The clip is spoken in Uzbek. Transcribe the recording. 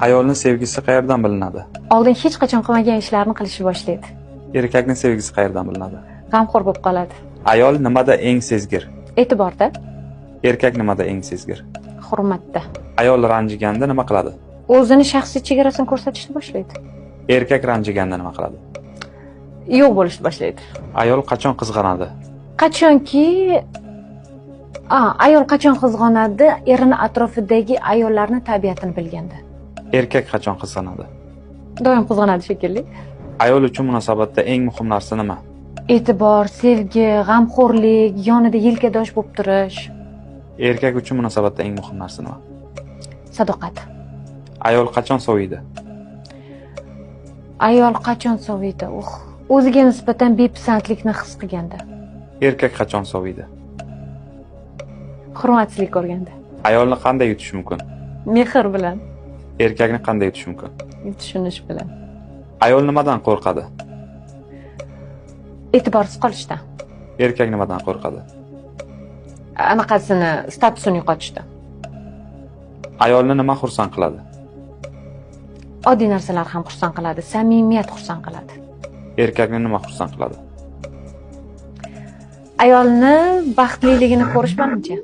Ayolning sevgisi qayerdan bilinadi? Oldin hech qachon qilmagan ishlarni qilishni boshlaydi. Erkakning sevgisi qayerdan bilinadi? G'amxo'r bo'lib qoladi. Ayol nimada eng sezgir? E'tiborda, Erkak nimada eng sezgir? hurmatda. Ayol ranjiganda nima qiladi? O'zini shaxsiy chegarasini ko'rsatishni boshlaydi. Erkak ranjiganda nima qiladi? Yo'q bo'lishni boshlaydi. Ayol qachon qizg'anadi? Qachonki ayol qachon qizg'onadi? Erini atrofidagi ayollarning tabiatini bilganda. Erkak qachon qizg'anadi? Doim qizg'onadi shekilli. Ayol uchun munosabatda eng muhim narsa nima? E'tibor, sevgi, g'amxo'rlik, yonida yelkadosh bo'lib turish, Erkak uchun munosabatda eng muhim narsa nima? sadoqat. Ayol qachon soviydi? Ayol qachon soviydi? O'ziga nisbatan bepisandlikni his qilganda, Erkak qachon soviydi? hurmatsizlik ko'rganda, Ayolni qanday yutish mumkin? mehr bilan, Erkakni qanday yutish mumkin? tushunish bilan, Ayol nimadan qo'rqadi? e'tiborsiz qolishdan, Erkak nimadan qo'rqadi? anaqasini, statusini yo'qotishdan, Ayolni nima xursand qiladi? oddiy narsalar ham xursand qiladi, samimiyat xursand qiladi. Erkakni nima xursand qiladi? Ayolni baxtliligini ko'rish menimcha.